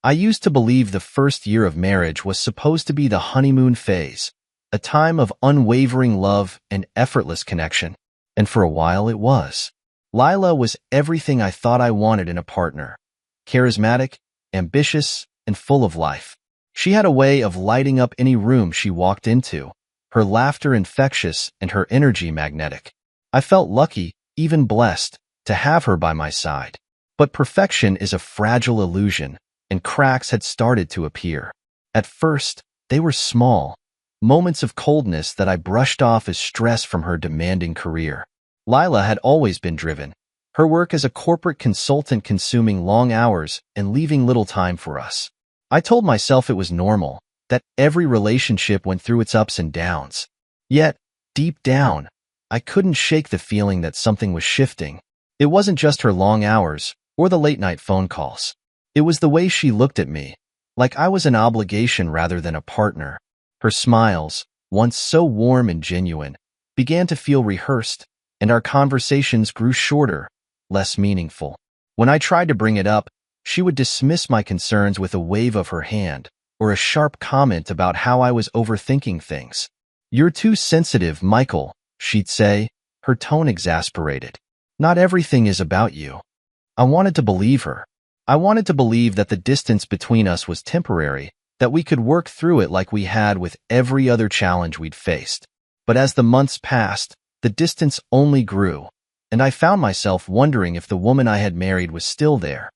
I used to believe the first year of marriage was supposed to be the honeymoon phase, a time of unwavering love and effortless connection, and for a while it was. Lila was everything I thought I wanted in a partner: charismatic, ambitious, and full of life. She had a way of lighting up any room she walked into, her laughter infectious and her energy magnetic. I felt lucky, even blessed, to have her by my side. But perfection is a fragile illusion, and cracks had started to appear. At first, they were small, moments of coldness that I brushed off as stress from her demanding career. Lila had always been driven, her work as a corporate consultant consuming long hours and leaving little time for us. I told myself it was normal, that every relationship went through its ups and downs. Yet, deep down, I couldn't shake the feeling that something was shifting. It wasn't just her long hours or the late-night phone calls. It was the way she looked at me, like I was an obligation rather than a partner. Her smiles, once so warm and genuine, began to feel rehearsed, and our conversations grew shorter, less meaningful. When I tried to bring it up, she would dismiss my concerns with a wave of her hand or a sharp comment about how I was overthinking things. "You're too sensitive, Michael," she'd say, her tone exasperated. "Not everything is about you." I wanted to believe her. I wanted to believe that the distance between us was temporary, that we could work through it like we had with every other challenge we'd faced. But as the months passed, the distance only grew, and I found myself wondering if the woman I had married was still there,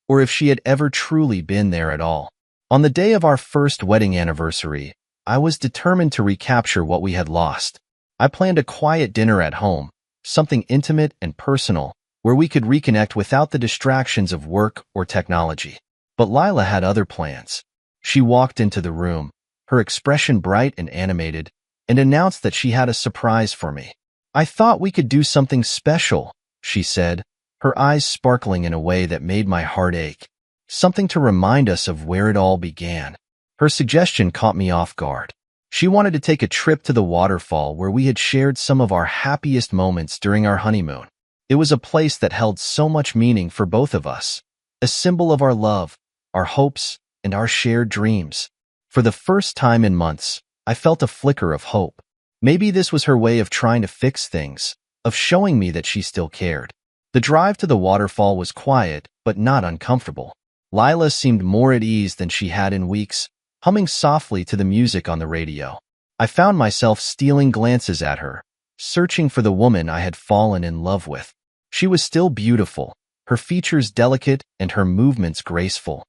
or if she had ever truly been there at all. On the day of our first wedding anniversary, I was determined to recapture what we had lost. I planned a quiet dinner at home, something intimate and personal, where we could reconnect without the distractions of work or technology. But Lila had other plans. She walked into the room, her expression bright and animated, and announced that she had a surprise for me. "I thought we could do something special," she said, her eyes sparkling in a way that made my heart ache. "Something to remind us of where it all began." Her suggestion caught me off guard. She wanted to take a trip to the waterfall where we had shared some of our happiest moments during our honeymoon. It was a place that held so much meaning for both of us, a symbol of our love, our hopes, and our shared dreams. For the first time in months, I felt a flicker of hope. Maybe this was her way of trying to fix things, of showing me that she still cared. The drive to the waterfall was quiet, but not uncomfortable. Lila seemed more at ease than she had in weeks, humming softly to the music on the radio. I found myself stealing glances at her, searching for the woman I had fallen in love with. She was still beautiful, her features delicate and her movements graceful.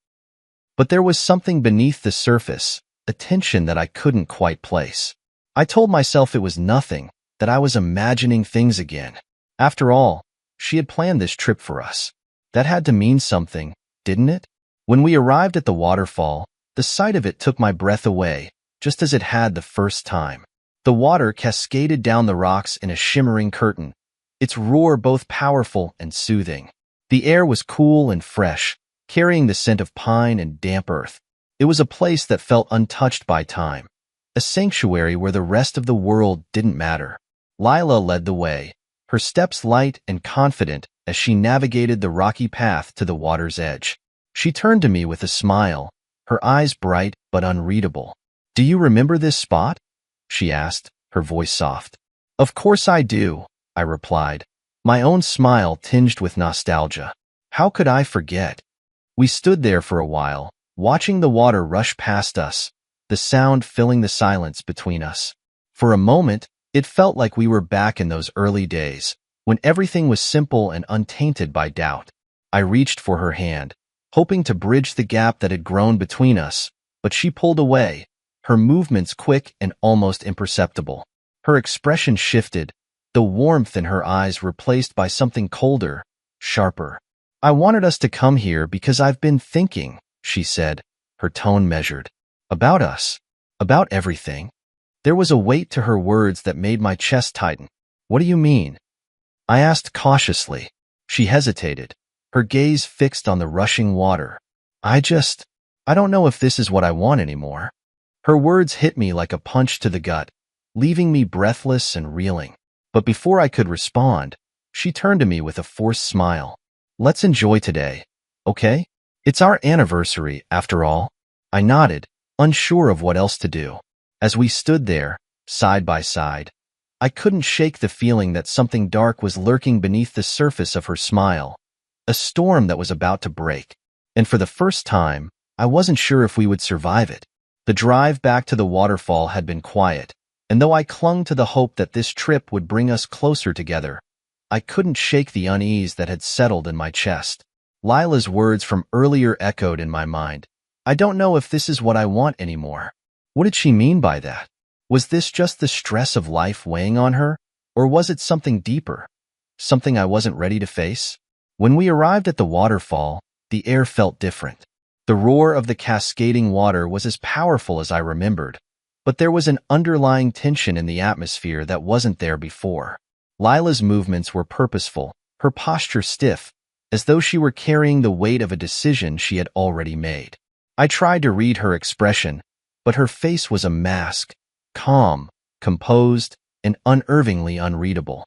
But there was something beneath the surface, a tension that I couldn't quite place. I told myself it was nothing, that I was imagining things again. After all, she had planned this trip for us. That had to mean something, didn't it? When we arrived at the waterfall, the sight of it took my breath away, just as it had the first time. The water cascaded down the rocks in a shimmering curtain, its roar both powerful and soothing. The air was cool and fresh, carrying the scent of pine and damp earth. It was a place that felt untouched by time, a sanctuary where the rest of the world didn't matter. Lila led the way, her steps light and confident as she navigated the rocky path to the water's edge. She turned to me with a smile, her eyes bright but unreadable. "Do you remember this spot?" she asked, her voice soft. "Of course I do," I replied, my own smile tinged with nostalgia. How could I forget? We stood there for a while, watching the water rush past us, the sound filling the silence between us. For a moment, it felt like we were back in those early days, when everything was simple and untainted by doubt. I reached for her hand, hoping to bridge the gap that had grown between us, but she pulled away, her movements quick and almost imperceptible. Her expression shifted, the warmth in her eyes replaced by something colder, sharper. "I wanted us to come here because I've been thinking," she said, her tone measured. "About us. About everything." There was a weight to her words that made my chest tighten. "What do you mean?" I asked cautiously. She hesitated, her gaze fixed on the rushing water. I don't know if this is what I want anymore." Her words hit me like a punch to the gut, leaving me breathless and reeling. But before I could respond, she turned to me with a forced smile. "Let's enjoy today, okay? It's our anniversary, after all. I nodded, unsure of what else to do. As we stood there, side by side, I couldn't shake the feeling that something dark was lurking beneath the surface of her smile, a storm that was about to break. And for the first time, I wasn't sure if we would survive it. The drive back to the waterfall had been quiet, and though I clung to the hope that this trip would bring us closer together, I couldn't shake the unease that had settled in my chest. Lila's words from earlier echoed in my mind. I don't know if this is what I want anymore. What did she mean by that? Was this just the stress of life weighing on her, or was it something deeper, something I wasn't ready to face? When we arrived at the waterfall, the air felt different. The roar of the cascading water was as powerful as I remembered, but there was an underlying tension in the atmosphere that wasn't there before. Lila's movements were purposeful, her posture stiff, as though she were carrying the weight of a decision she had already made. I tried to read her expression, but her face was a mask, calm, composed, and unnervingly unreadable.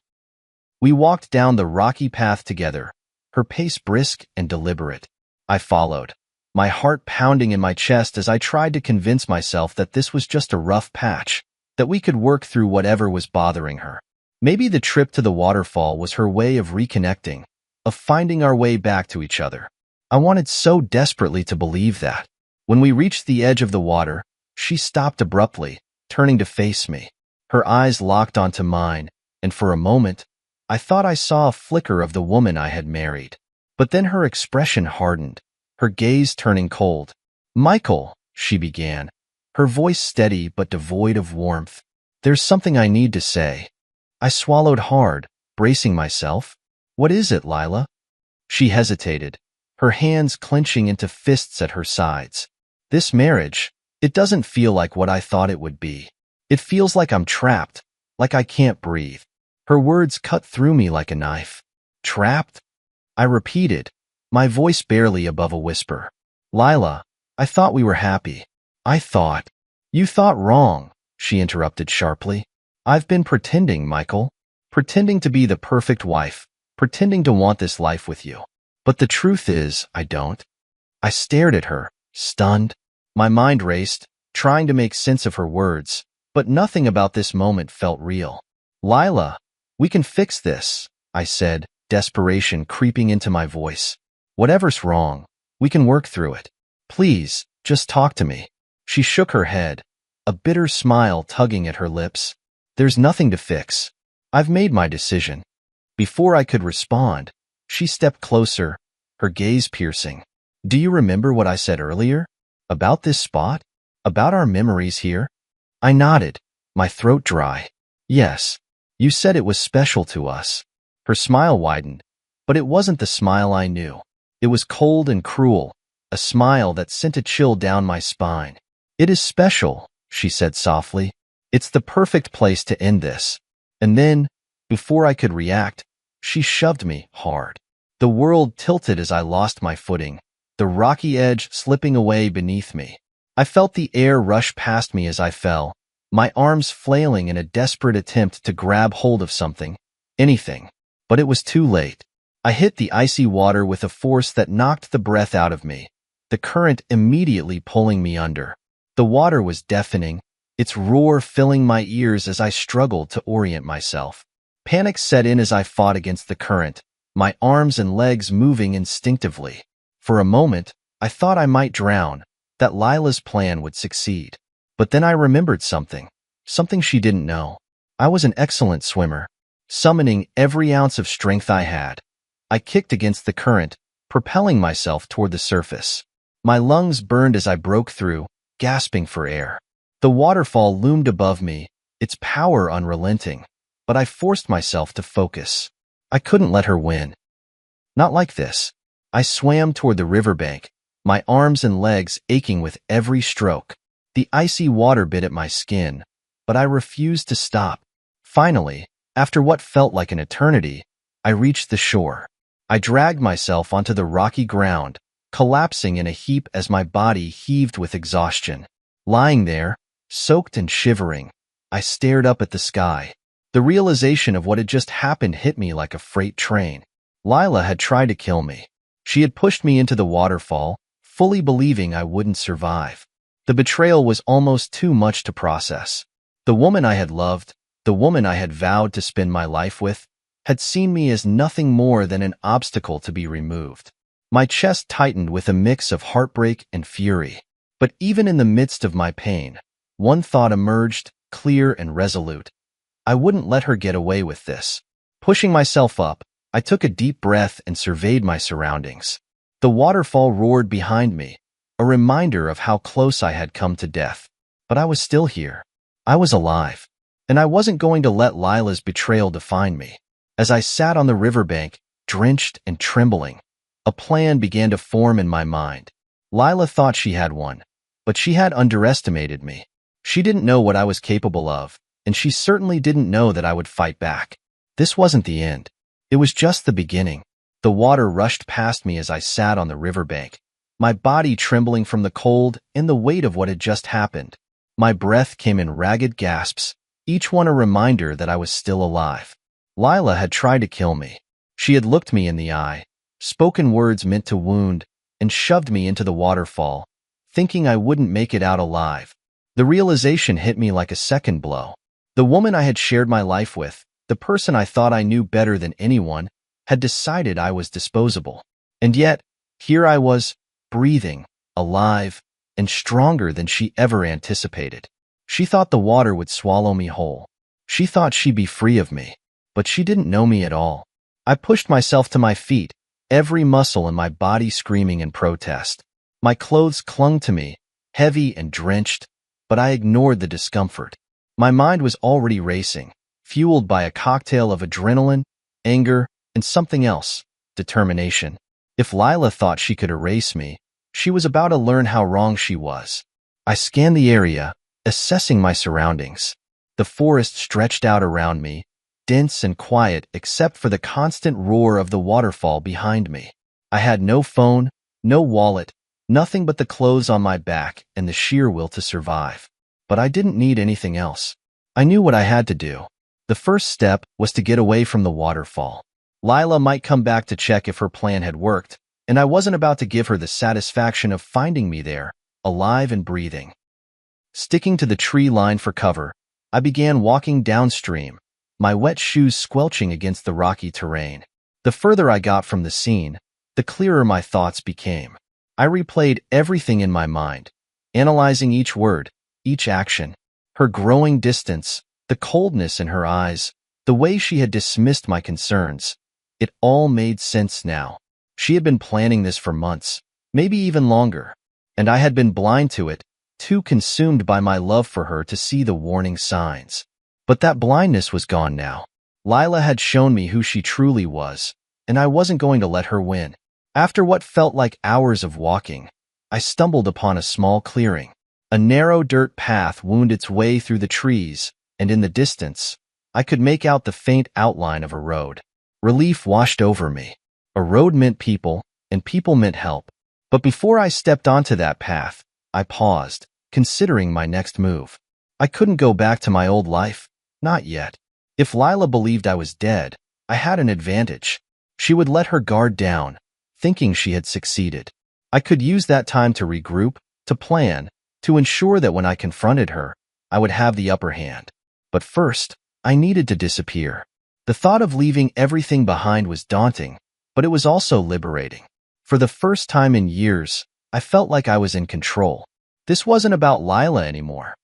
We walked down the rocky path together, her pace brisk and deliberate. I followed, my heart pounding in my chest as I tried to convince myself that this was just a rough patch, that we could work through whatever was bothering her. Maybe the trip to the waterfall was her way of reconnecting, of finding our way back to each other. I wanted so desperately to believe that. When we reached the edge of the water, she stopped abruptly, turning to face me. Her eyes locked onto mine, and for a moment, I thought I saw a flicker of the woman I had married. But then her expression hardened, her gaze turning cold. "Michael," she began, her voice steady but devoid of warmth. "There's something I need to say." I swallowed hard, bracing myself. "What is it, Lila?" She hesitated, her hands clenching into fists at her sides. "This marriage, it doesn't feel like what I thought it would be. It feels like I'm trapped, like I can't breathe." Her words cut through me like a knife. "Trapped?" I repeated, my voice barely above a whisper. "Lila, I thought we were happy. I thought—" "You thought wrong," she interrupted sharply. "I've been pretending, Michael. Pretending to be the perfect wife, pretending to want this life with you. But the truth is, I don't." I stared at her, stunned. My mind raced, trying to make sense of her words, but nothing about this moment felt real. "Lila, we can fix this," I said, desperation creeping into my voice. "Whatever's wrong, we can work through it. Please, just talk to me." She shook her head, a bitter smile tugging at her lips. "There's nothing to fix. I've made my decision." Before I could respond, she stepped closer, her gaze piercing. "Do you remember what I said earlier? About this spot? About our memories here?" I nodded, my throat dry. "Yes, you said it was special to us." Her smile widened, but it wasn't the smile I knew. It was cold and cruel, a smile that sent a chill down my spine. "It is special," she said softly. "It's the perfect place to end this." And then, before I could react, she shoved me hard. The world tilted as I lost my footing, the rocky edge slipping away beneath me. I felt the air rush past me as I fell, my arms flailing in a desperate attempt to grab hold of something, anything. But it was too late. I hit the icy water with a force that knocked the breath out of me, the current immediately pulling me under. The water was deafening, its roar filling my ears as I struggled to orient myself. Panic set in as I fought against the current, my arms and legs moving instinctively. For a moment, I thought I might drown, that Lila's plan would succeed. But then I remembered something she didn't know. I was an excellent swimmer, summoning every ounce of strength I had. I kicked against the current, propelling myself toward the surface. My lungs burned as I broke through, gasping for air. The waterfall loomed above me, its power unrelenting, but I forced myself to focus. I couldn't let her win. Not like this. I swam toward the riverbank, my arms and legs aching with every stroke. The icy water bit at my skin, but I refused to stop. Finally, after what felt like an eternity, I reached the shore. I dragged myself onto the rocky ground, collapsing in a heap as my body heaved with exhaustion. Lying there, soaked and shivering, I stared up at the sky. The realization of what had just happened hit me like a freight train. Lila had tried to kill me. She had pushed me into the waterfall, fully believing I wouldn't survive. The betrayal was almost too much to process. The woman I had loved, the woman I had vowed to spend my life with, had seen me as nothing more than an obstacle to be removed. My chest tightened with a mix of heartbreak and fury. But even in the midst of my pain, one thought emerged, clear and resolute. I wouldn't let her get away with this. Pushing myself up, I took a deep breath and surveyed my surroundings. The waterfall roared behind me, a reminder of how close I had come to death. But I was still here. I was alive. And I wasn't going to let Lila's betrayal define me. As I sat on the riverbank, drenched and trembling, a plan began to form in my mind. Lila thought she had one, but she had underestimated me. She didn't know what I was capable of, and she certainly didn't know that I would fight back. This wasn't the end. It was just the beginning. The water rushed past me as I sat on the riverbank, my body trembling from the cold and the weight of what had just happened. My breath came in ragged gasps, each one a reminder that I was still alive. Lila had tried to kill me. She had looked me in the eye, spoken words meant to wound, and shoved me into the waterfall, thinking I wouldn't make it out alive. The realization hit me like a second blow. The woman I had shared my life with, the person I thought I knew better than anyone, had decided I was disposable. And yet, here I was, breathing, alive, and stronger than she ever anticipated. She thought the water would swallow me whole. She thought she'd be free of me, but she didn't know me at all. I pushed myself to my feet, every muscle in my body screaming in protest. My clothes clung to me, heavy and drenched, but I ignored the discomfort. My mind was already racing, fueled by a cocktail of adrenaline, anger, and something else, determination. If Lila thought she could erase me, she was about to learn how wrong she was. I scanned the area, assessing my surroundings. The forest stretched out around me, dense and quiet except for the constant roar of the waterfall behind me. I had no phone, no wallet, nothing but the clothes on my back and the sheer will to survive. But I didn't need anything else. I knew what I had to do. The first step was to get away from the waterfall. Lila might come back to check if her plan had worked, and I wasn't about to give her the satisfaction of finding me there, alive and breathing. Sticking to the tree line for cover, I began walking downstream, my wet shoes squelching against the rocky terrain. The further I got from the scene, the clearer my thoughts became. I replayed everything in my mind, analyzing each word, each action, her growing distance, the coldness in her eyes, the way she had dismissed my concerns. It all made sense now. She had been planning this for months, maybe even longer, and I had been blind to it, too consumed by my love for her to see the warning signs. But that blindness was gone now. Lila had shown me who she truly was, and I wasn't going to let her win. After what felt like hours of walking, I stumbled upon a small clearing. A narrow dirt path wound its way through the trees, and in the distance, I could make out the faint outline of a road. Relief washed over me. A road meant people, and people meant help. But before I stepped onto that path, I paused, considering my next move. I couldn't go back to my old life, not yet. If Lila believed I was dead, I had an advantage. She would let her guard down, thinking she had succeeded. I could use that time to regroup, to plan, to ensure that when I confronted her, I would have the upper hand. But first, I needed to disappear. The thought of leaving everything behind was daunting, but it was also liberating. For the first time in years, I felt like I was in control. This wasn't about Lila anymore.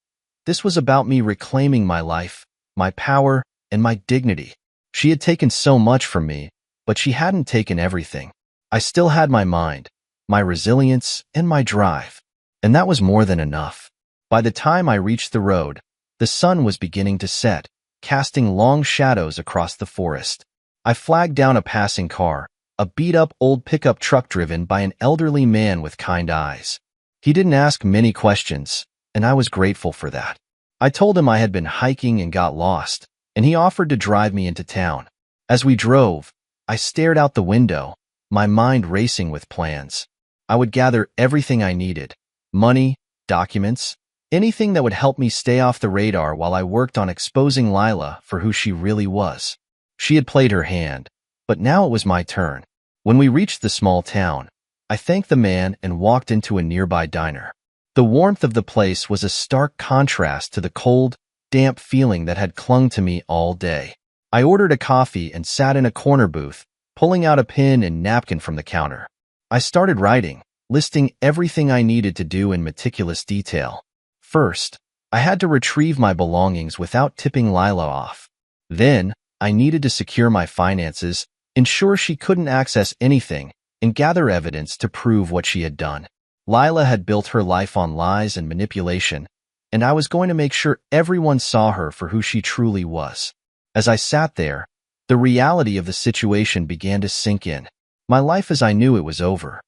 This was about me reclaiming my life, my power, and my dignity. She had taken so much from me, but she hadn't taken everything. I still had my mind, my resilience, and my drive. And that was more than enough. By the time I reached the road, the sun was beginning to set, casting long shadows across the forest. I flagged down a passing car, a beat-up old pickup truck driven by an elderly man with kind eyes. He didn't ask many questions, and I was grateful for that. I told him I had been hiking and got lost, and he offered to drive me into town. As we drove, I stared out the window, my mind racing with plans. I would gather everything I needed: money, documents, anything that would help me stay off the radar while I worked on exposing Lila for who she really was. She had played her hand, but now it was my turn. When we reached the small town, I thanked the man and walked into a nearby diner. The warmth of the place was a stark contrast to the cold, damp feeling that had clung to me all day. I ordered a coffee and sat in a corner booth, pulling out a pen and napkin from the counter. I started writing, listing everything I needed to do in meticulous detail. First, I had to retrieve my belongings without tipping Lila off. Then, I needed to secure my finances, ensure she couldn't access anything, and gather evidence to prove what she had done. Lila had built her life on lies and manipulation, and I was going to make sure everyone saw her for who she truly was. As I sat there, the reality of the situation began to sink in. My life as I knew it was over.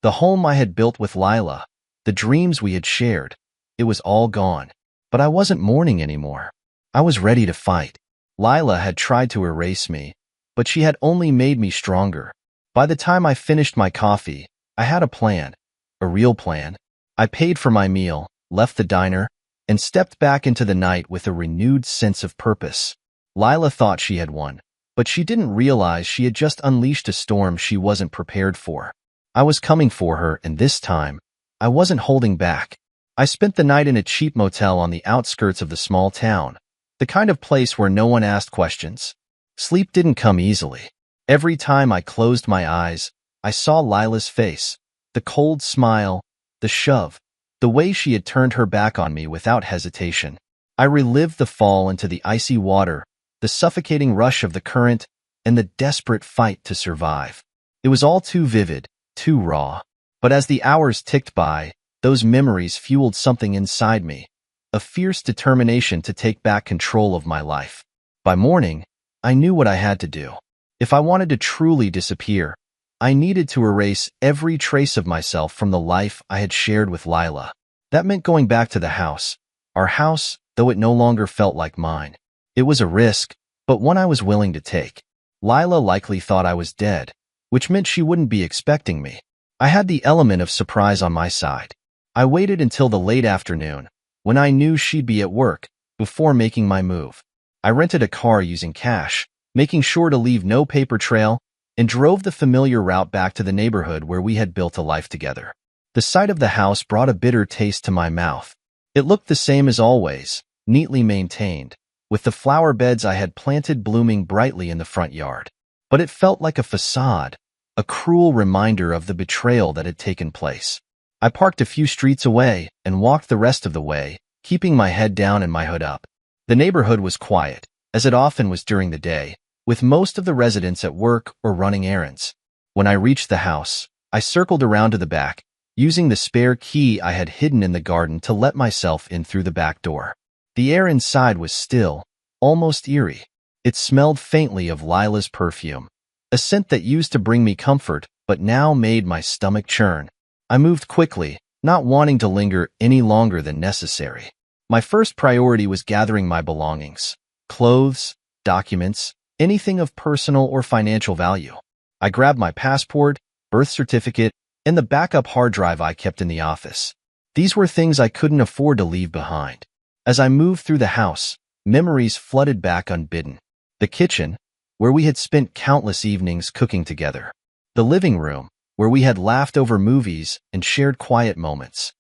The home I had built with Lila, the dreams we had shared, it was all gone. But I wasn't mourning anymore. I was ready to fight. Lila had tried to erase me, but she had only made me stronger. By the time I finished my coffee, I had a plan, a real plan. I paid for my meal, left the diner, and stepped back into the night with a renewed sense of purpose. Lila thought she had won, but she didn't realize she had just unleashed a storm she wasn't prepared for. I was coming for her, and this time, I wasn't holding back. I spent the night in a cheap motel on the outskirts of the small town, the kind of place where no one asked questions. Sleep didn't come easily. Every time I closed my eyes, I saw Lila's face, the cold smile, the shove, the way she had turned her back on me without hesitation. I relived the fall into the icy water, the suffocating rush of the current, and the desperate fight to survive. It was all too vivid, too raw. But as the hours ticked by, those memories fueled something inside me, a fierce determination to take back control of my life. By morning, I knew what I had to do. If I wanted to truly disappear, I needed to erase every trace of myself from the life I had shared with Lila. That meant going back to the house, our house, though it no longer felt like mine. It was a risk, but one I was willing to take. Lila likely thought I was dead, which meant she wouldn't be expecting me. I had the element of surprise on my side. I waited until the late afternoon, when I knew she'd be at work, before making my move. I rented a car using cash, making sure to leave no paper trail, and drove the familiar route back to the neighborhood where we had built a life together. The sight of the house brought a bitter taste to my mouth. It looked the same as always, neatly maintained, with the flower beds I had planted blooming brightly in the front yard. But it felt like a facade, a cruel reminder of the betrayal that had taken place. I parked a few streets away and walked the rest of the way, keeping my head down and my hood up. The neighborhood was quiet, as it often was during the day, with most of the residents at work or running errands. When I reached the house, I circled around to the back, using the spare key I had hidden in the garden to let myself in through the back door. The air inside was still, almost eerie. It smelled faintly of Lila's perfume, a scent that used to bring me comfort but now made my stomach churn. I moved quickly, not wanting to linger any longer than necessary. My first priority was gathering my belongings, clothes, documents, anything of personal or financial value. I grabbed my passport, birth certificate, and the backup hard drive I kept in the office. These were things I couldn't afford to leave behind. As I moved through the house, memories flooded back unbidden. The kitchen, where we had spent countless evenings cooking together. The living room, where we had laughed over movies and shared quiet moments.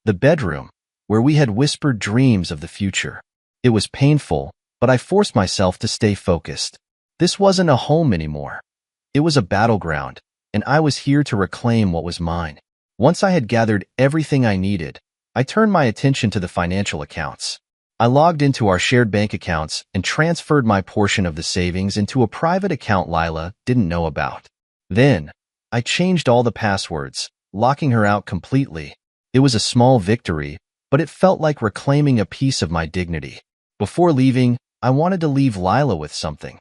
The bedroom, where we had whispered dreams of the future. It was painful, but I forced myself to stay focused. This wasn't a home anymore. It was a battleground, and I was here to reclaim what was mine. Once I had gathered everything I needed, I turned my attention to the financial accounts. I logged into our shared bank accounts and transferred my portion of the savings into a private account Lila didn't know about. Then, I changed all the passwords, locking her out completely. It was a small victory, but it felt like reclaiming a piece of my dignity. Before leaving, I wanted to leave Lila with something.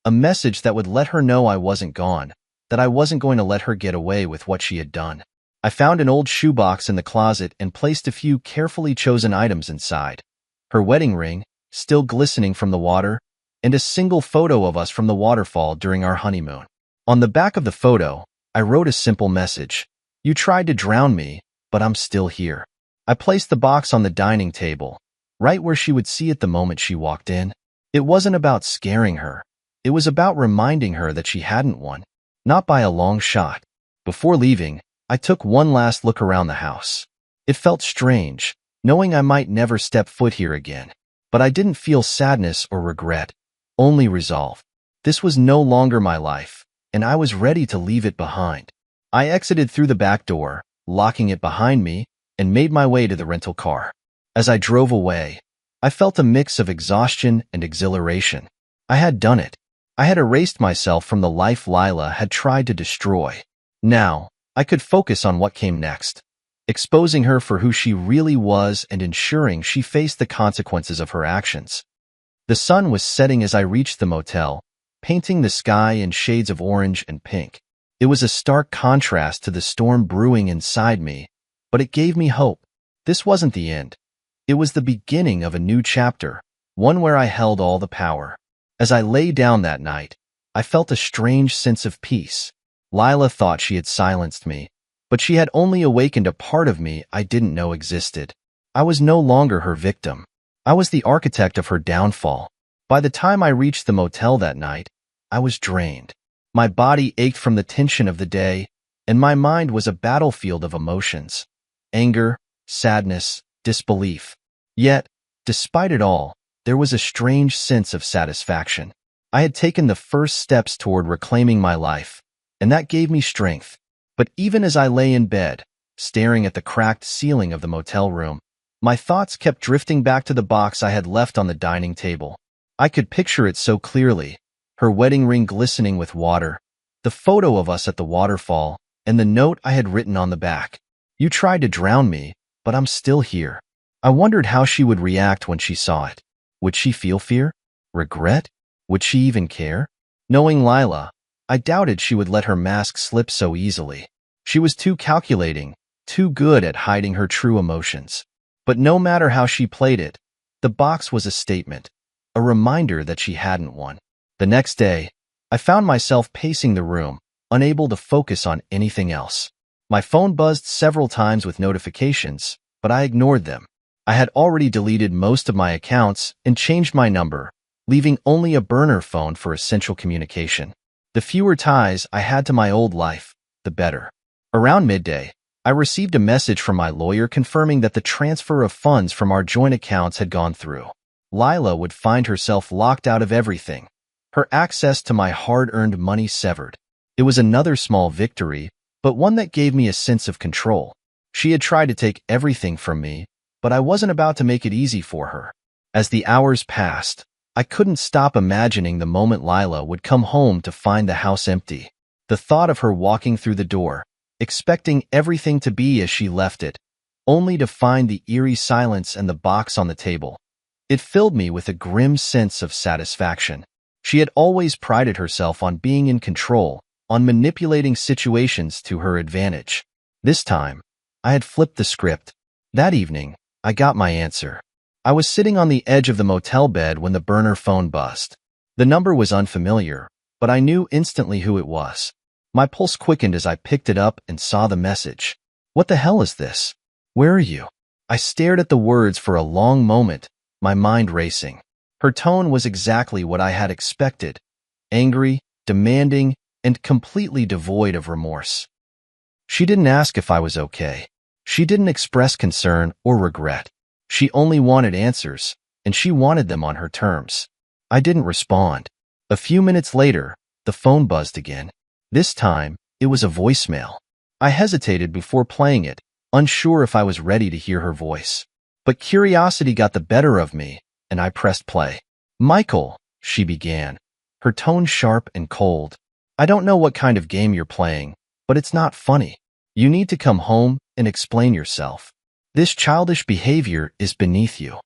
A message that would let her know I wasn't gone, that I wasn't going to let her get away with what she had done. I found an old shoebox in the closet and placed a few carefully chosen items inside. Her wedding ring, still glistening from the water, and a single photo of us from the waterfall during our honeymoon. On the back of the photo, I wrote a simple message. You tried to drown me, but I'm still here. I placed the box on the dining table, right where she would see it the moment she walked in. It wasn't about scaring her. It was about reminding her that she hadn't won. Not by a long shot. Before leaving, I took one last look around the house. It felt strange, knowing I might never step foot here again. But I didn't feel sadness or regret, only resolve. This was no longer my life, and I was ready to leave it behind. I exited through the back door, locking it behind me, and made my way to the rental car. As I drove away, I felt a mix of exhaustion and exhilaration. I had done it. I had erased myself from the life Lila had tried to destroy. Now, I could focus on what came next, exposing her for who she really was and ensuring she faced the consequences of her actions. The sun was setting as I reached the motel, painting the sky in shades of orange and pink. It was a stark contrast to the storm brewing inside me, but it gave me hope. This wasn't the end. It was the beginning of a new chapter, one where I held all the power. As I lay down that night, I felt a strange sense of peace. Lila thought she had silenced me, but she had only awakened a part of me I didn't know existed. I was no longer her victim. I was the architect of her downfall. By the time I reached the motel that night, I was drained. My body ached from the tension of the day, and my mind was a battlefield of emotions. Anger, sadness, disbelief. Yet, despite it all, there was a strange sense of satisfaction. I had taken the first steps toward reclaiming my life, and that gave me strength. But even as I lay in bed, staring at the cracked ceiling of the motel room, my thoughts kept drifting back to the box I had left on the dining table. I could picture it so clearly, her wedding ring glistening with water, the photo of us at the waterfall, and the note I had written on the back. You tried to drown me, but I'm still here. I wondered how she would react when she saw it. Would she feel fear? Regret? Would she even care? Knowing Lila, I doubted she would let her mask slip so easily. She was too calculating, too good at hiding her true emotions. But no matter how she played it, the box was a statement, a reminder that she hadn't won. The next day, I found myself pacing the room, unable to focus on anything else. My phone buzzed several times with notifications, but I ignored them. I had already deleted most of my accounts and changed my number, leaving only a burner phone for essential communication. The fewer ties I had to my old life, the better. Around midday, I received a message from my lawyer confirming that the transfer of funds from our joint accounts had gone through. Lila would find herself locked out of everything, her access to my hard-earned money severed. It was another small victory, but one that gave me a sense of control. She had tried to take everything from me, but I wasn't about to make it easy for her. As the hours passed, I couldn't stop imagining the moment Lila would come home to find the house empty. The thought of her walking through the door, expecting everything to be as she left it, only to find the eerie silence and the box on the table. It filled me with a grim sense of satisfaction. She had always prided herself on being in control, on manipulating situations to her advantage. This time, I had flipped the script. That evening, I got my answer. I was sitting on the edge of the motel bed when the burner phone buzzed. The number was unfamiliar, but I knew instantly who it was. My pulse quickened as I picked it up and saw the message. What the hell is this? Where are you? I stared at the words for a long moment, my mind racing. Her tone was exactly what I had expected. Angry, demanding, and completely devoid of remorse. She didn't ask if I was okay. She didn't express concern or regret. She only wanted answers, and she wanted them on her terms. I didn't respond. A few minutes later, the phone buzzed again. This time, it was a voicemail. I hesitated before playing it, unsure if I was ready to hear her voice. But curiosity got the better of me, and I pressed play. "Michael," she began, her tone sharp and cold. "I don't know what kind of game you're playing, but it's not funny. You need to come home and explain yourself. This childish behavior is beneath you."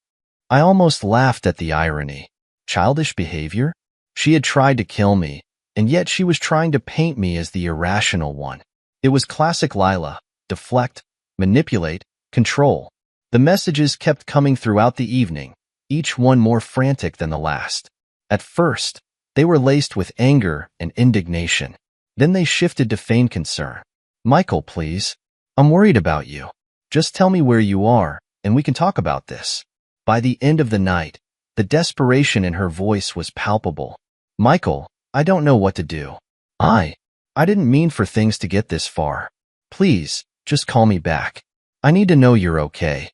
I almost laughed at the irony. Childish behavior? She had tried to kill me, and yet she was trying to paint me as the irrational one. It was classic Lila: deflect, manipulate, control. The messages kept coming throughout the evening, each one more frantic than the last. At first, they were laced with anger and indignation. Then they shifted to feigned concern. "Michael, please. I'm worried about you. Just tell me where you are, and we can talk about this." By the end of the night, the desperation in her voice was palpable. "Michael, I don't know what to do. I didn't mean for things to get this far. Please, just call me back. I need to know you're okay.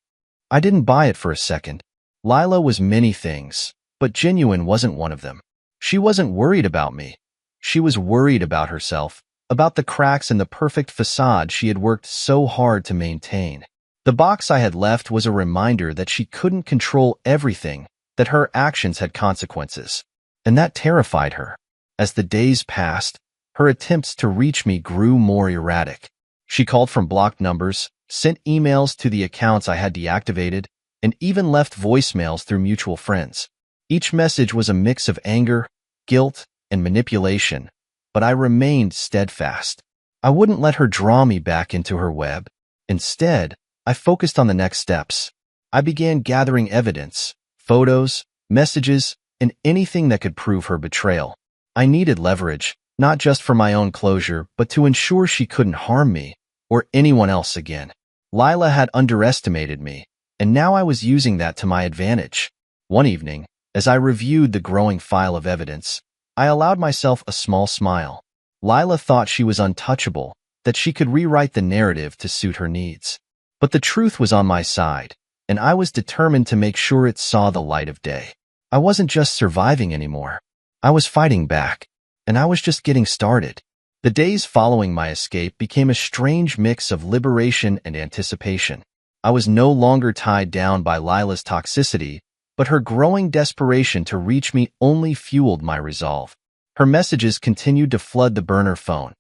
I didn't buy it for a second. Lila was many things, but genuine wasn't one of them. She wasn't worried about me. She was worried about herself, about the cracks in the perfect facade she had worked so hard to maintain. The box I had left was a reminder that she couldn't control everything, that her actions had consequences. And that terrified her. As the days passed, her attempts to reach me grew more erratic. She called from blocked numbers, sent emails to the accounts I had deactivated, and even left voicemails through mutual friends. Each message was a mix of anger, guilt, and manipulation, but I remained steadfast. I wouldn't let her draw me back into her web. Instead, I focused on the next steps. I began gathering evidence, photos, messages, and anything that could prove her betrayal. I needed leverage, not just for my own closure, but to ensure she couldn't harm me or anyone else again. Lila had underestimated me, and now I was using that to my advantage. One evening, as I reviewed the growing file of evidence, I allowed myself a small smile. Lila thought she was untouchable, that she could rewrite the narrative to suit her needs. But the truth was on my side, and I was determined to make sure it saw the light of day. I wasn't just surviving anymore. I was fighting back, and I was just getting started. The days following my escape became a strange mix of liberation and anticipation. I was no longer tied down by Lila's toxicity, but her growing desperation to reach me only fueled my resolve. Her messages continued to flood the burner phone,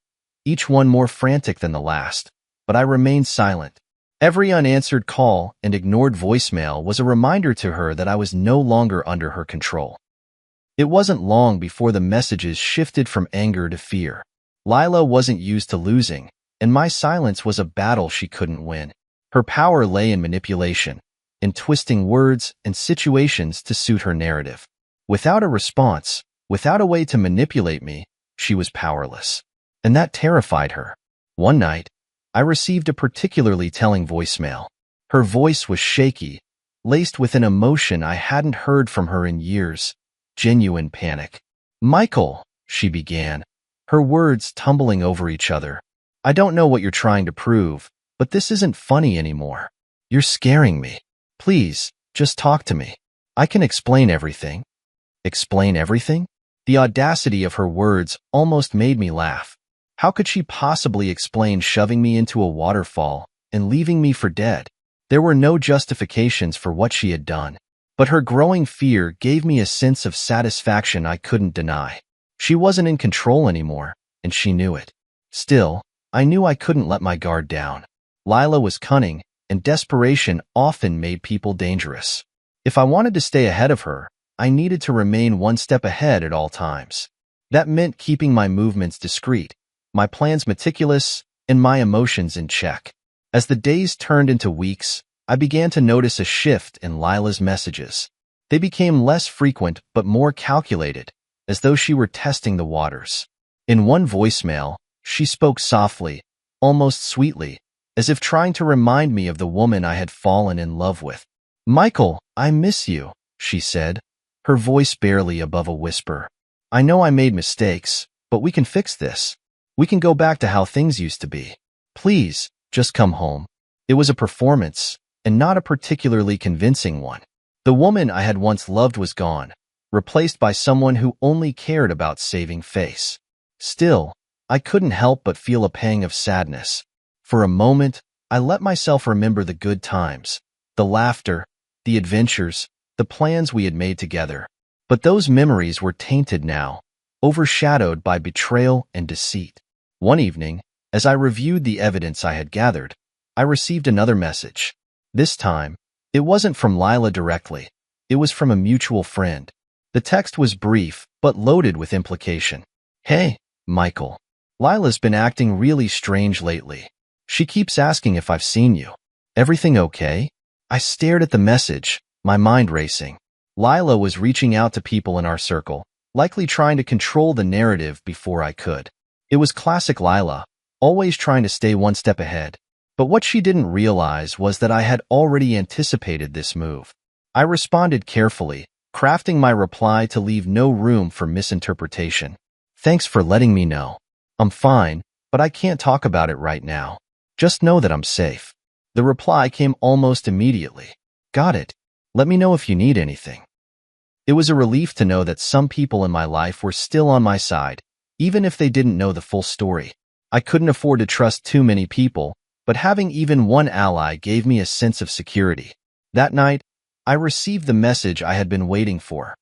each one more frantic than the last, but I remained silent. Every unanswered call and ignored voicemail was a reminder to her that I was no longer under her control. It wasn't long before the messages shifted from anger to fear. Lila wasn't used to losing, and my silence was a battle she couldn't win. Her power lay in manipulation, in twisting words and situations to suit her narrative. Without a response, without a way to manipulate me, she was powerless. And that terrified her. One night, I received a particularly telling voicemail. Her voice was shaky, laced with an emotion I hadn't heard from her in years, genuine panic. "Michael," she began, her words tumbling over each other. "I don't know what you're trying to prove, but this isn't funny anymore. You're scaring me. Please, just talk to me. I can explain everything." Explain everything? The audacity of her words almost made me laugh. How could she possibly explain shoving me into a waterfall and leaving me for dead? There were no justifications for what she had done, but her growing fear gave me a sense of satisfaction I couldn't deny. She wasn't in control anymore, and she knew it. Still, I knew I couldn't let my guard down. Lila was cunning, and desperation often made people dangerous. If I wanted to stay ahead of her, I needed to remain one step ahead at all times. That meant keeping my movements discreet, my plans meticulous, and my emotions in check. As the days turned into weeks, I began to notice a shift in Lila's messages. They became less frequent but more calculated, as though she were testing the waters. In one voicemail, she spoke softly, almost sweetly, as if trying to remind me of the woman I had fallen in love with. "Michael, I miss you," she said, her voice barely above a whisper. "I know I made mistakes, but we can fix this. We can go back to how things used to be. Please, just come home." It was a performance, and not a particularly convincing one. The woman I had once loved was gone, replaced by someone who only cared about saving face. Still, I couldn't help but feel a pang of sadness. For a moment, I let myself remember the good times, the laughter, the adventures, the plans we had made together. But those memories were tainted now, overshadowed by betrayal and deceit. One evening, as I reviewed the evidence I had gathered, I received another message. This time, it wasn't from Lila directly. It was from a mutual friend. The text was brief, but loaded with implication. "Hey, Michael. Lila's been acting really strange lately. She keeps asking if I've seen you. Everything okay?" I stared at the message, my mind racing. Lila was reaching out to people in our circle, likely trying to control the narrative before I could. It was classic Lila, always trying to stay one step ahead. But what she didn't realize was that I had already anticipated this move. I responded carefully, crafting my reply to leave no room for misinterpretation. "Thanks for letting me know. I'm fine, but I can't talk about it right now. Just know that I'm safe. The reply came almost immediately. Got it. Let me know if you need anything. It was a relief to know that some people in my life were still on my side, even if they didn't know the full story. I couldn't afford to trust too many people, but having even one ally gave me a sense of security. That night, I received the message I had been waiting for,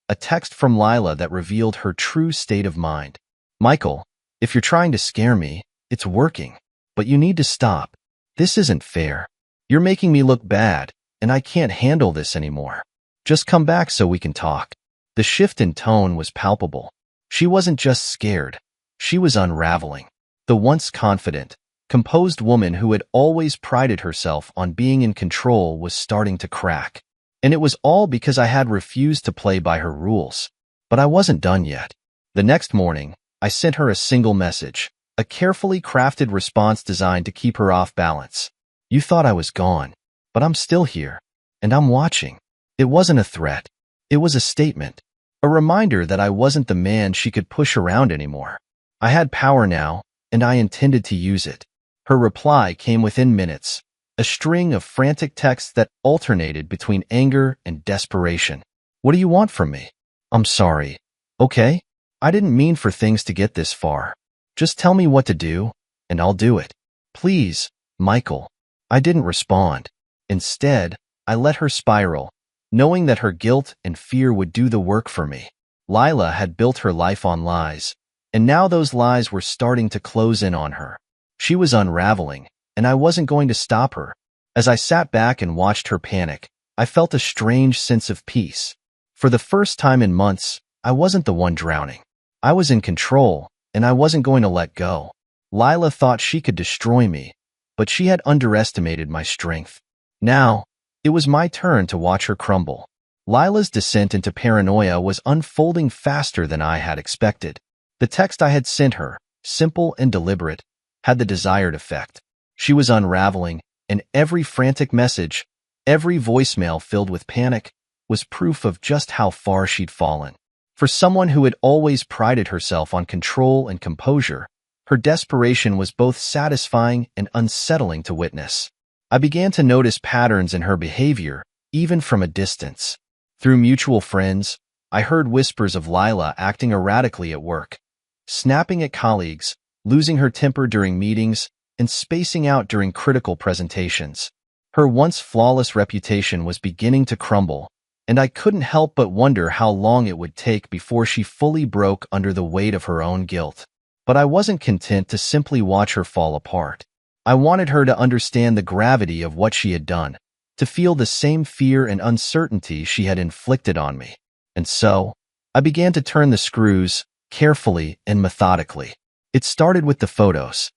a text from Lila that revealed her true state of mind. Michael, if you're trying to scare me, it's working, but you need to stop. This isn't fair. You're making me look bad, and I can't handle this anymore. Just come back so we can talk. The shift in tone was palpable. She wasn't just scared. She was unraveling. The once confident, composed woman who had always prided herself on being in control was starting to crack. And it was all because I had refused to play by her rules. But I wasn't done yet. The next morning, I sent her a single message, a carefully crafted response designed to keep her off balance. You thought I was gone, but I'm still here, and I'm watching. It wasn't a threat. It was a statement, a reminder that I wasn't the man she could push around anymore. I had power now, and I intended to use it. Her reply came within minutes, a string of frantic texts that alternated between anger and desperation. What do you want from me? I'm sorry. Okay? I didn't mean for things to get this far. Just tell me what to do, and I'll do it. Please, Michael. I didn't respond. Instead, I let her spiral, knowing that her guilt and fear would do the work for me. Lila had built her life on lies, and now those lies were starting to close in on her. She was unraveling, and I wasn't going to stop her. As I sat back and watched her panic, I felt a strange sense of peace. For the first time in months, I wasn't the one drowning. I was in control, and I wasn't going to let go. Lila thought she could destroy me, but she had underestimated my strength. Now, it was my turn to watch her crumble. Lila's descent into paranoia was unfolding faster than I had expected. The text I had sent her, simple and deliberate, had the desired effect. She was unraveling, and every frantic message, every voicemail filled with panic, was proof of just how far she'd fallen. For someone who had always prided herself on control and composure, her desperation was both satisfying and unsettling to witness. I began to notice patterns in her behavior, even from a distance. Through mutual friends, I heard whispers of Lila acting erratically at work, snapping at colleagues, losing her temper during meetings, and spacing out during critical presentations. Her once flawless reputation was beginning to crumble, and I couldn't help but wonder how long it would take before she fully broke under the weight of her own guilt. But I wasn't content to simply watch her fall apart. I wanted her to understand the gravity of what she had done, to feel the same fear and uncertainty she had inflicted on me. And so, I began to turn the screws, carefully and methodically. It started with the photos.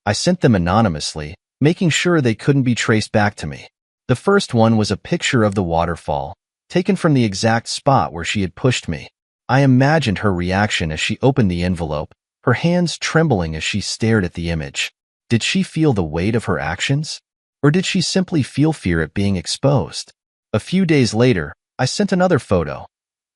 I sent them anonymously, making sure they couldn't be traced back to me. The first one was a picture of the waterfall, taken from the exact spot where she had pushed me. I imagined her reaction as she opened the envelope, her hands trembling as she stared at the image. Did she feel the weight of her actions? Or did she simply feel fear at being exposed? A few days later, I sent another photo,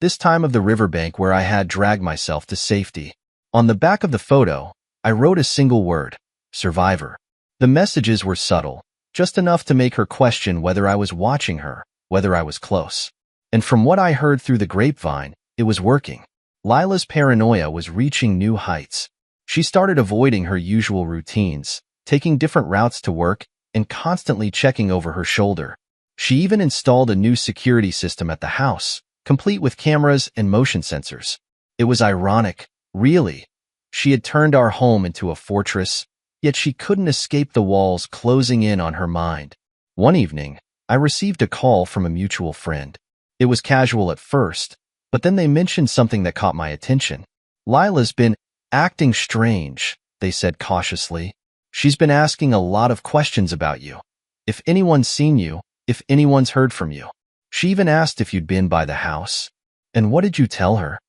this time of the riverbank where I had dragged myself to safety. On the back of the photo, I wrote a single word, survivor. The messages were subtle, just enough to make her question whether I was watching her, whether I was close. And from what I heard through the grapevine, it was working. Lila's paranoia was reaching new heights. She started avoiding her usual routines, taking different routes to work, and constantly checking over her shoulder. She even installed a new security system at the house, complete with cameras and motion sensors. It was ironic, really. She had turned our home into a fortress, yet she couldn't escape the walls closing in on her mind. One evening, I received a call from a mutual friend. It was casual at first, but then they mentioned something that caught my attention. Lila's been acting strange, they said cautiously. She's been asking a lot of questions about you. If anyone's seen you, if anyone's heard from you. She even asked if you'd been by the house. And what did you tell her?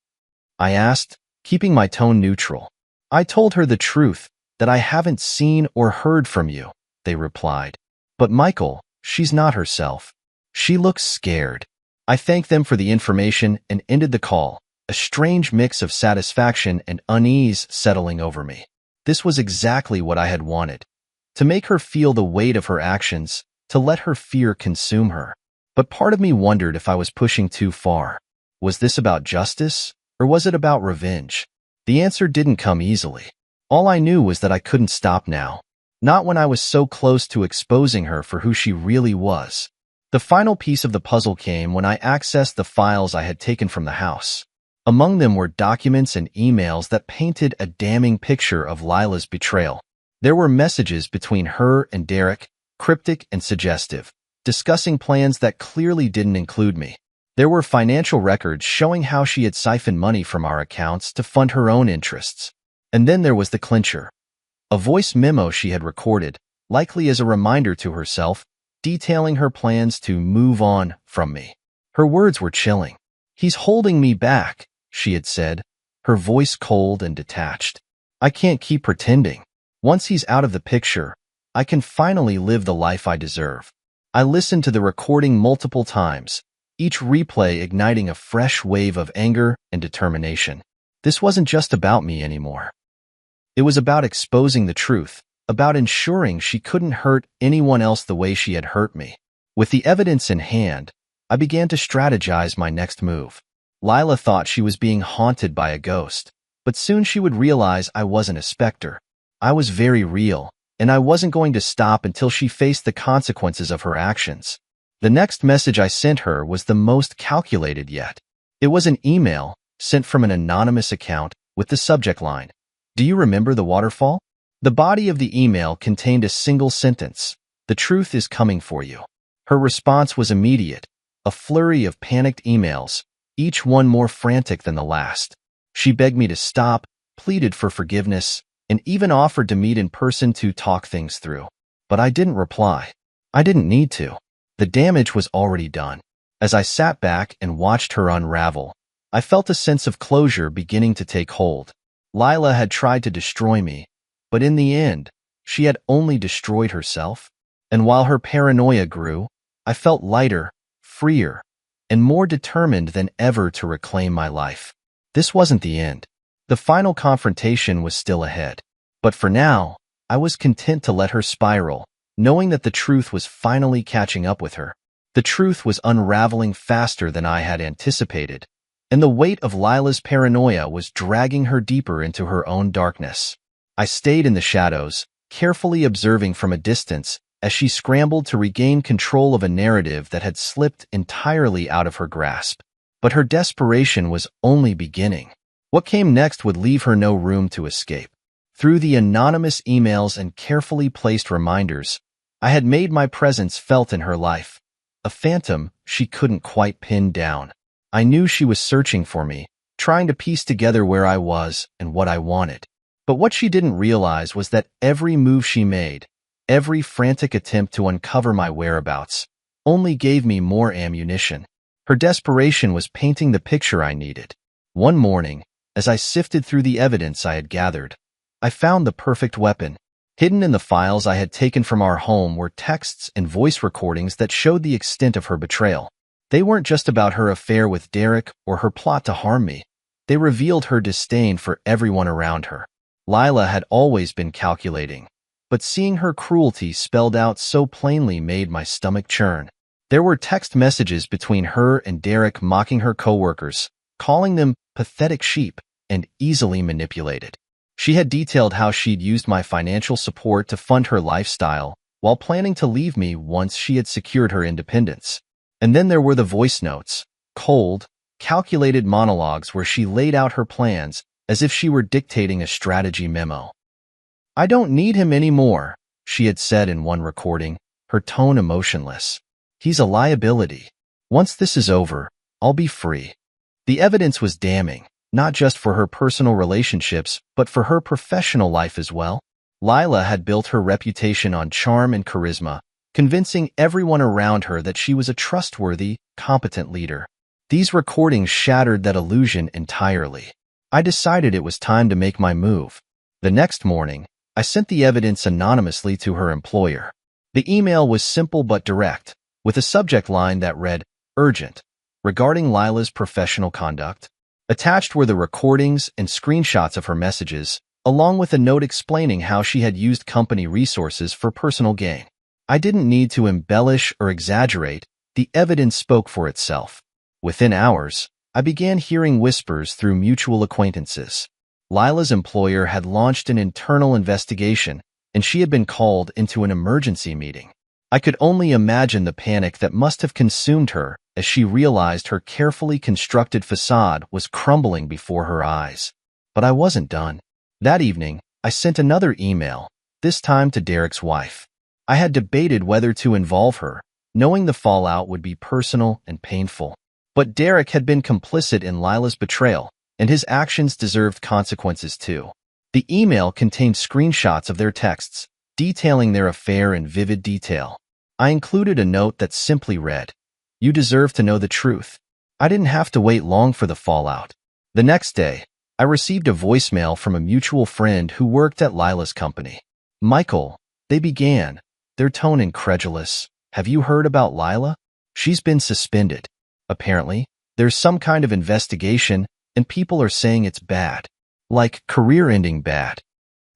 I asked, keeping my tone neutral. I told her the truth, that I haven't seen or heard from you, they replied. But Michael, she's not herself. She looks scared. I thanked them for the information and ended the call, a strange mix of satisfaction and unease settling over me. This was exactly what I had wanted. To make her feel the weight of her actions, to let her fear consume her. But part of me wondered if I was pushing too far. Was this about justice, or was it about revenge? The answer didn't come easily. All I knew was that I couldn't stop now. Not when I was so close to exposing her for who she really was. The final piece of the puzzle came when I accessed the files I had taken from the house. Among them were documents and emails that painted a damning picture of Lila's betrayal. There were messages between her and Derek, cryptic and suggestive, discussing plans that clearly didn't include me. There were financial records showing how she had siphoned money from our accounts to fund her own interests. And then there was the clincher. A voice memo she had recorded, likely as a reminder to herself, detailing her plans to move on from me. Her words were chilling. "He's holding me back," she had said, her voice cold and detached. "I can't keep pretending. Once he's out of the picture, I can finally live the life I deserve." I listened to the recording multiple times, each replay igniting a fresh wave of anger and determination. This wasn't just about me anymore. It was about exposing the truth, about ensuring she couldn't hurt anyone else the way she had hurt me. With the evidence in hand, I began to strategize my next move. Lila thought she was being haunted by a ghost, but soon she would realize I wasn't a specter. I was very real, and I wasn't going to stop until she faced the consequences of her actions. The next message I sent her was the most calculated yet. It was an email sent from an anonymous account with the subject line, "Do you remember the waterfall?" The body of the email contained a single sentence, "The truth is coming for you." Her response was immediate, a flurry of panicked emails, each one more frantic than the last. She begged me to stop, pleaded for forgiveness, and even offered to meet in person to talk things through. But I didn't reply. I didn't need to. The damage was already done. As I sat back and watched her unravel, I felt a sense of closure beginning to take hold. Lila had tried to destroy me, but in the end, she had only destroyed herself. And while her paranoia grew, I felt lighter, freer, and more determined than ever to reclaim my life. This wasn't the end. The final confrontation was still ahead. But for now, I was content to let her spiral, knowing that the truth was finally catching up with her. The truth was unraveling faster than I had anticipated, and the weight of Lila's paranoia was dragging her deeper into her own darkness. I stayed in the shadows, carefully observing from a distance as she scrambled to regain control of a narrative that had slipped entirely out of her grasp. But her desperation was only beginning. What came next would leave her no room to escape. Through the anonymous emails and carefully placed reminders, I had made my presence felt in her life, a phantom she couldn't quite pin down. I knew she was searching for me, trying to piece together where I was and what I wanted. But what she didn't realize was that every move she made, every frantic attempt to uncover my whereabouts, only gave me more ammunition. Her desperation was painting the picture I needed. One morning, as I sifted through the evidence I had gathered, I found the perfect weapon. Hidden in the files I had taken from our home were texts and voice recordings that showed the extent of her betrayal. They weren't just about her affair with Derek or her plot to harm me. They revealed her disdain for everyone around her. Lila had always been calculating, but seeing her cruelty spelled out so plainly made my stomach churn. There were text messages between her and Derek mocking her coworkers, calling them pathetic sheep and easily manipulated. She had detailed how she'd used my financial support to fund her lifestyle while planning to leave me once she had secured her independence. And then there were the voice notes, cold, calculated monologues where she laid out her plans as if she were dictating a strategy memo. "I don't need him anymore," she had said in one recording, her tone emotionless. "He's a liability. Once this is over, I'll be free." The evidence was damning, not just for her personal relationships, but for her professional life as well. Lila had built her reputation on charm and charisma, convincing everyone around her that she was a trustworthy, competent leader. These recordings shattered that illusion entirely. I decided it was time to make my move. The next morning, I sent the evidence anonymously to her employer. The email was simple but direct, with a subject line that read, "Urgent," regarding Lila's professional conduct. Attached were the recordings and screenshots of her messages, along with a note explaining how she had used company resources for personal gain. I didn't need to embellish or exaggerate. The evidence spoke for itself. Within hours, I began hearing whispers through mutual acquaintances. Lila's employer had launched an internal investigation, and she had been called into an emergency meeting. I could only imagine the panic that must have consumed her as she realized her carefully constructed facade was crumbling before her eyes. But I wasn't done. That evening, I sent another email, this time to Derek's wife. I had debated whether to involve her, knowing the fallout would be personal and painful. But Derek had been complicit in Lila's betrayal, and his actions deserved consequences too. The email contained screenshots of their texts, detailing their affair in vivid detail. I included a note that simply read, "You deserve to know the truth." I didn't have to wait long for the fallout. The next day, I received a voicemail from a mutual friend who worked at Lila's company. "Michael," they began, their tone incredulous, "have you heard about Lila? She's been suspended. Apparently, there's some kind of investigation, and people are saying it's bad. Like career-ending bad."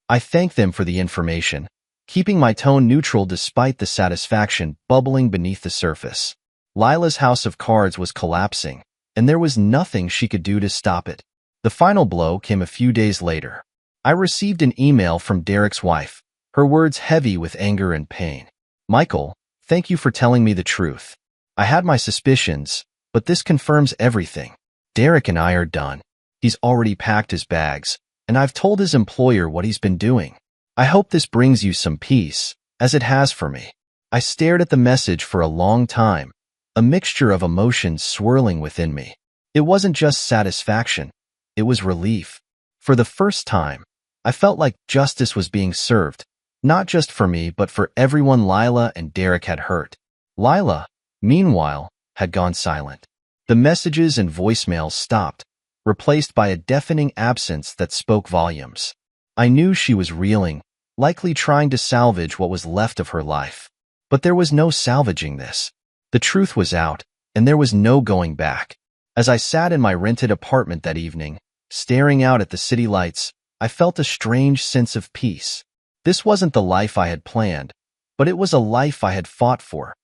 I thanked them for the information, keeping my tone neutral despite the satisfaction bubbling beneath the surface. Lila's house of cards was collapsing, and there was nothing she could do to stop it. The final blow came a few days later. I received an email from Derek's wife, her words heavy with anger and pain. "Michael, thank you for telling me the truth. I had my suspicions, but this confirms everything. Derek and I are done. He's already packed his bags, and I've told his employer what he's been doing. I hope this brings you some peace, as it has for me." I stared at the message for a long time, a mixture of emotions swirling within me. It wasn't just satisfaction, it was relief. For the first time, I felt like justice was being served, not just for me but for everyone Lila and Derek had hurt. Lila, meanwhile, had gone silent. The messages and voicemails stopped, replaced by a deafening absence that spoke volumes. I knew she was reeling, likely trying to salvage what was left of her life. But there was no salvaging this. The truth was out, and there was no going back. As I sat in my rented apartment that evening, staring out at the city lights, I felt a strange sense of peace. This wasn't the life I had planned, but it was a life I had fought for.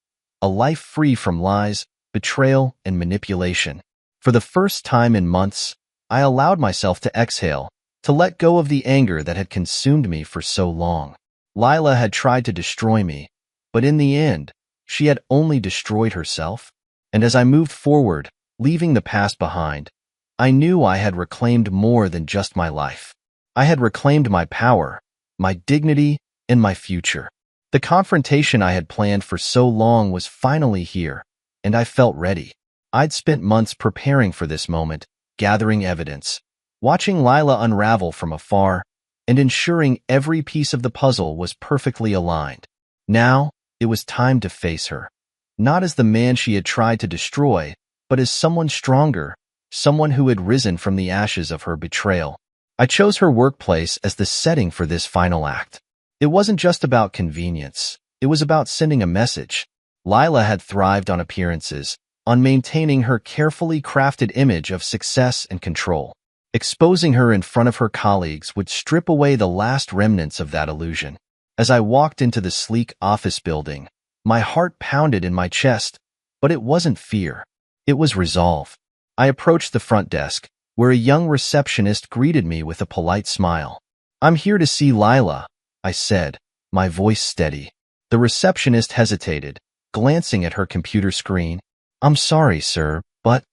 A life free from lies, betrayal, and manipulation. For the first time in months, I allowed myself to exhale, to let go of the anger that had consumed me for so long. Lila had tried to destroy me, but in the end, she had only destroyed herself. And as I moved forward, leaving the past behind, I knew I had reclaimed more than just my life. I had reclaimed my power, my dignity, and my future. The confrontation I had planned for so long was finally here, and I felt ready. I'd spent months preparing for this moment, gathering evidence, watching Lila unravel from afar, and ensuring every piece of the puzzle was perfectly aligned. Now, it was time to face her. Not as the man she had tried to destroy, but as someone stronger, someone who had risen from the ashes of her betrayal. I chose her workplace as the setting for this final act. It wasn't just about convenience. It was about sending a message. Lila had thrived on appearances, on maintaining her carefully crafted image of success and control. Exposing her in front of her colleagues would strip away the last remnants of that illusion. As I walked into the sleek office building, my heart pounded in my chest, but it wasn't fear. It was resolve. I approached the front desk, where a young receptionist greeted me with a polite smile. "I'm here to see Lila," I said, my voice steady. The receptionist hesitated, glancing at her computer screen. "I'm sorry, sir, but—"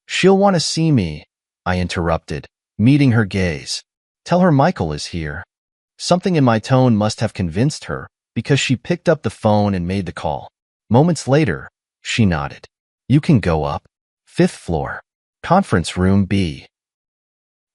"She'll want to see me," I interrupted, meeting her gaze. "Tell her Michael is here." Something in my tone must have convinced her, because she picked up the phone and made the call. Moments later, she nodded. "You can go up. 5th floor. Conference room B."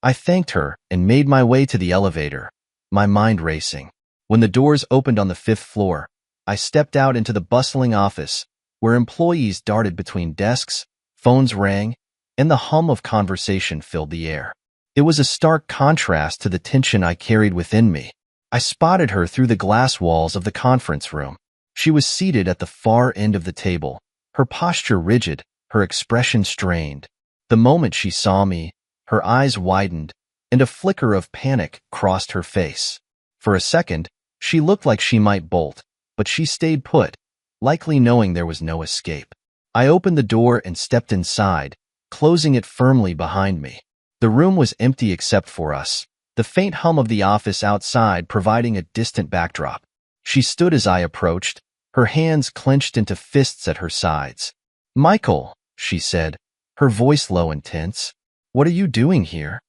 I thanked her and made my way to the elevator, my mind racing. When the doors opened on the 5th floor, I stepped out into the bustling office, where employees darted between desks, phones rang, and the hum of conversation filled the air. It was a stark contrast to the tension I carried within me. I spotted her through the glass walls of the conference room. She was seated at the far end of the table, her posture rigid, her expression strained. The moment she saw me, Her eyes widened, and a flicker of panic crossed her face. For a second, she looked like she might bolt, but she stayed put, likely knowing there was no escape. I opened the door and stepped inside, closing it firmly behind me. The room was empty except for us, the faint hum of the office outside providing a distant backdrop. She stood as I approached, her hands clenched into fists at her sides. "Michael," she said, her voice low and tense, "what are you doing here?"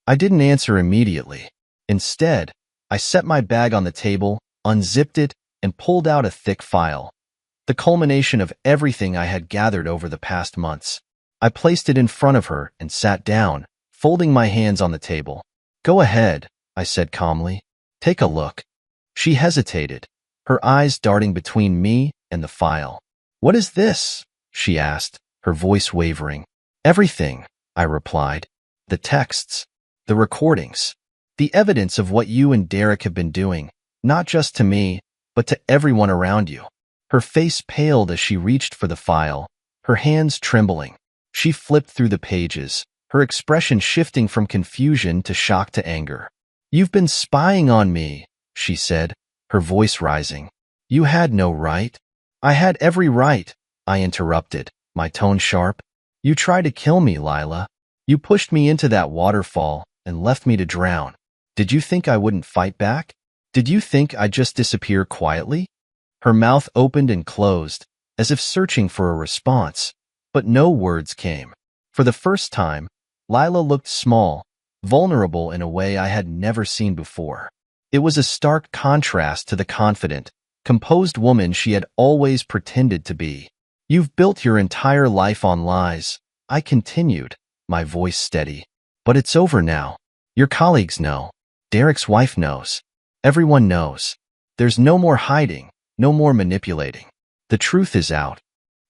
I didn't answer immediately. Instead, I set my bag on the table, unzipped it, and pulled out a thick file, the culmination of everything I had gathered over the past months. I placed it in front of her and sat down, folding my hands on the table. "Go ahead," I said calmly. "Take a look." She hesitated, her eyes darting between me and the file. "What is this?" she asked, her voice wavering. "Everything," I replied. "The texts, the recordings, the evidence of what you and Derek have been doing, not just to me, but to everyone around you." Her face paled as she reached for the file, her hands trembling. She flipped through the pages, her expression shifting from confusion to shock to anger. "You've been spying on me," she said, her voice rising. "You had no right." "I had every right," I interrupted, my tone sharp. "You tried to kill me, Lila. You pushed me into that waterfall and left me to drown. Did you think I wouldn't fight back? Did you think I'd just disappear quietly?" Her mouth opened and closed, as if searching for a response, but no words came. For the first time, Lila looked small, vulnerable in a way I had never seen before. It was a stark contrast to the confident, composed woman she had always pretended to be. "You've built your entire life on lies," I continued, my voice steady. "But it's over now. Your colleagues know. Derek's wife knows. Everyone knows. There's no more hiding, no more manipulating. The truth is out."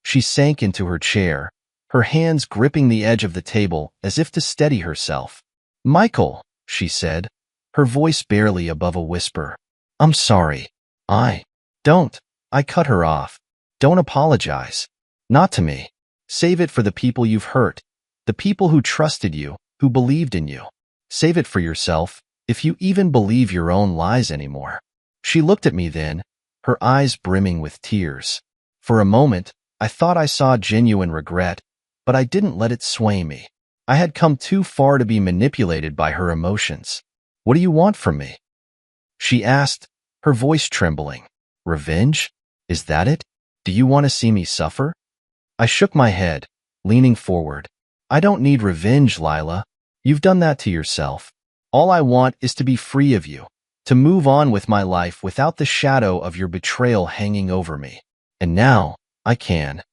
She sank into her chair, her hands gripping the edge of the table as if to steady herself. "Michael," she said, her voice barely above a whisper. "I'm sorry. Don't." I cut her off. "Don't apologize. Not to me. Save it for the people you've hurt, the people who trusted you, who believed in you. Save it for yourself, if you even believe your own lies anymore." She looked at me then, her eyes brimming with tears. For a moment, I thought I saw genuine regret, but I didn't let it sway me. I had come too far to be manipulated by her emotions. "What do you want from me?" she asked, her voice trembling. "Revenge? Is that it? Do you want to see me suffer?" I shook my head, leaning forward. "I don't need revenge, Lila. You've done that to yourself. All I want is to be free of you, to move on with my life without the shadow of your betrayal hanging over me. And now, I can."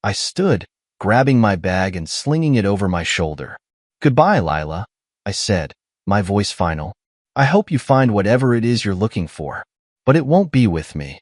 I stood, grabbing my bag and slinging it over my shoulder. "Goodbye, Lila," I said, my voice final. "I hope you find whatever it is you're looking for, but it won't be with me."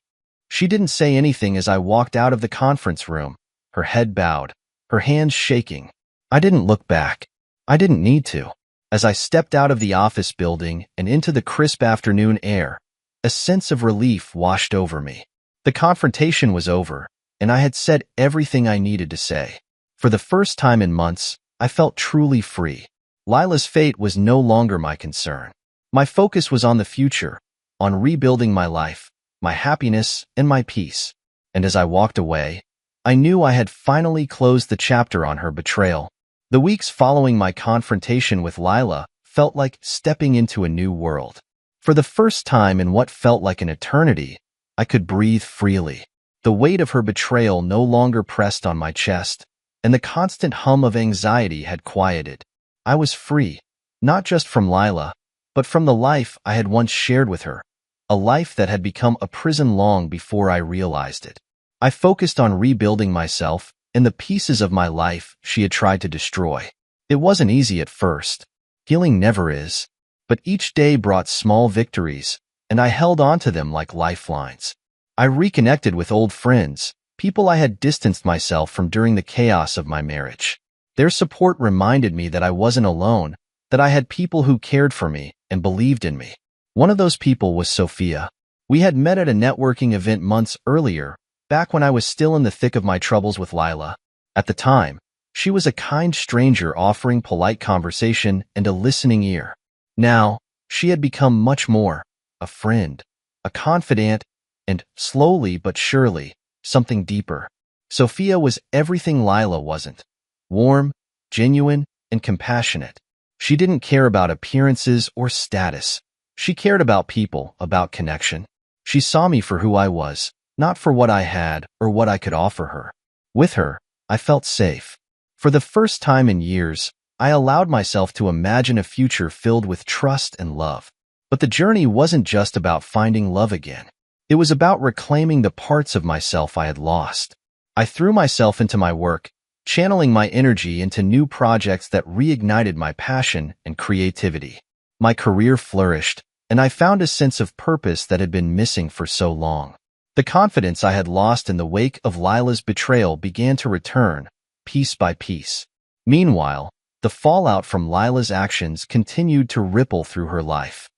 She didn't say anything as I walked out of the conference room, her head bowed, her hands shaking. I didn't look back. I didn't need to. As I stepped out of the office building and into the crisp afternoon air, a sense of relief washed over me. The confrontation was over, and I had said everything I needed to say. For the first time in months, I felt truly free. Lila's fate was no longer my concern. My focus was on the future, on rebuilding my life, my happiness, and my peace. And as I walked away, I knew I had finally closed the chapter on her betrayal. The weeks following my confrontation with Lila felt like stepping into a new world. For the first time in what felt like an eternity, I could breathe freely. The weight of her betrayal no longer pressed on my chest, and the constant hum of anxiety had quieted. I was free, not just from Lila, but from the life I had once shared with her, a life that had become a prison long before I realized it. I focused on rebuilding myself and the pieces of my life she had tried to destroy. It wasn't easy at first. Healing never is. But each day brought small victories, and I held on to them like lifelines. I reconnected with old friends, people I had distanced myself from during the chaos of my marriage. Their support reminded me that I wasn't alone, that I had people who cared for me and believed in me. One of those people was Sophia. We had met at a networking event months earlier, back when I was still in the thick of my troubles with Lila. At the time, She was a kind stranger offering polite conversation and a listening ear. Now, she had become much more: a friend, a confidant, and, slowly but surely, something deeper. Sophia was everything Lila wasn't: warm, genuine, and compassionate. She didn't care about appearances or status. She cared about people, about connection. She saw me for who I was, not for what I had or what I could offer her. With her, I felt safe. For the first time in years, I allowed myself to imagine a future filled with trust and love. But the journey wasn't just about finding love again. It was about reclaiming the parts of myself I had lost. I threw myself into my work, channeling my energy into new projects that reignited my passion and creativity. My career flourished, and I found a sense of purpose that had been missing for so long. The confidence I had lost in the wake of Lila's betrayal began to return, piece by piece. Meanwhile, the fallout from Lila's actions continued to ripple through her life.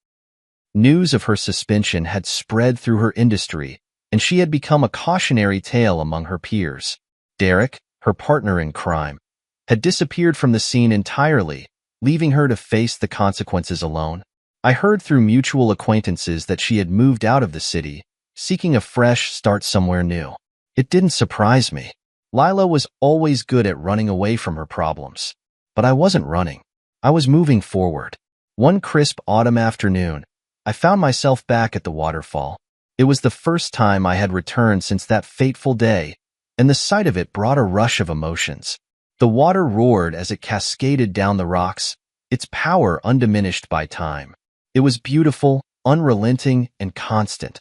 News of her suspension had spread through her industry, and she had become a cautionary tale among her peers. Derek, her partner in crime, had disappeared from the scene entirely, leaving her to face the consequences alone. I heard through mutual acquaintances that she had moved out of the city, seeking a fresh start somewhere new. It didn't surprise me. Lila was always good at running away from her problems. But I wasn't running. I was moving forward. One crisp autumn afternoon, I found myself back at the waterfall. It was the first time I had returned since that fateful day, and the sight of it brought a rush of emotions. The water roared as it cascaded down the rocks, its power undiminished by time. It was beautiful, unrelenting, and constant,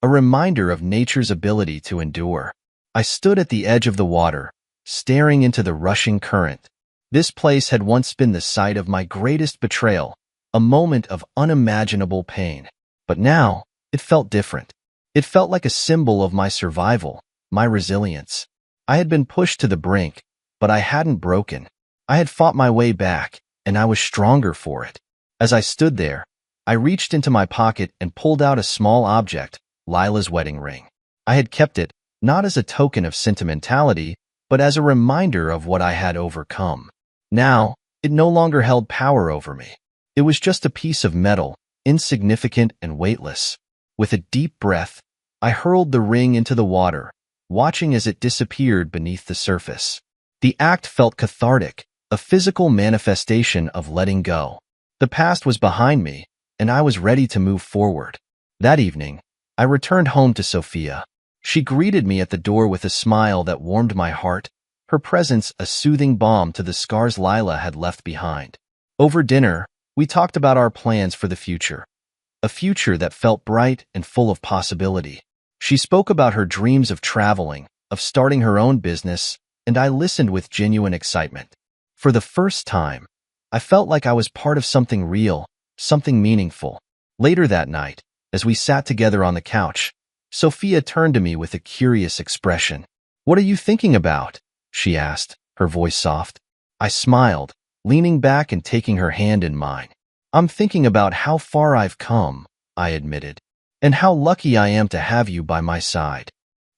a reminder of nature's ability to endure. I stood at the edge of the water, staring into the rushing current. This place had once been the site of my greatest betrayal, a moment of unimaginable pain. But now, it felt different. It felt like a symbol of my survival, my resilience. I had been pushed to the brink, but I hadn't broken. I had fought my way back, and I was stronger for it. As I stood there, I reached into my pocket and pulled out a small object, Lila's wedding ring. I had kept it, not as a token of sentimentality, but as a reminder of what I had overcome. Now, it no longer held power over me. It was just a piece of metal, insignificant and weightless. With a deep breath, I hurled the ring into the water, watching as it disappeared beneath the surface. The act felt cathartic, a physical manifestation of letting go. The past was behind me, and I was ready to move forward. That evening, I returned home to Sophia. She greeted me at the door with a smile that warmed my heart, her presence a soothing balm to the scars Lila had left behind. Over dinner, we talked about our plans for the future, a future that felt bright and full of possibility. She spoke about her dreams of traveling, of starting her own business, and I listened with genuine excitement. For the first time, I felt like I was part of something real, something meaningful. Later that night, as we sat together on the couch, Sophia turned to me with a curious expression. "What are you thinking about?" she asked, her voice soft. I smiled, leaning back and taking her hand in mine. "I'm thinking about how far I've come," I admitted, "and how lucky I am to have you by my side."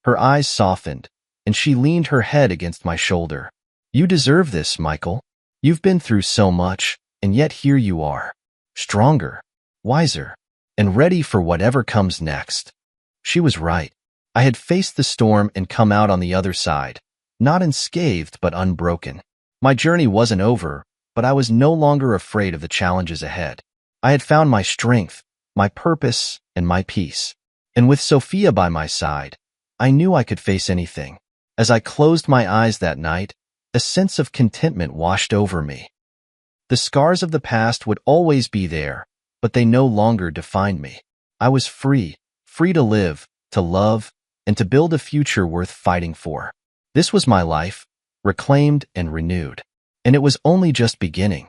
Her eyes softened, and she leaned her head against my shoulder. "You deserve this, Michael. You've been through so much, and yet here you are, stronger, wiser, and ready for whatever comes next." She was right. I had faced the storm and come out on the other side, not unscathed but unbroken. My journey wasn't over, but I was no longer afraid of the challenges ahead. I had found my strength, my purpose, and my peace. And with Sophia by my side, I knew I could face anything. As I closed my eyes that night, a sense of contentment washed over me. The scars of the past would always be there, but they no longer defined me. I was free to live, to love, and to build a future worth fighting for. This was my life, reclaimed and renewed. And it was only just beginning.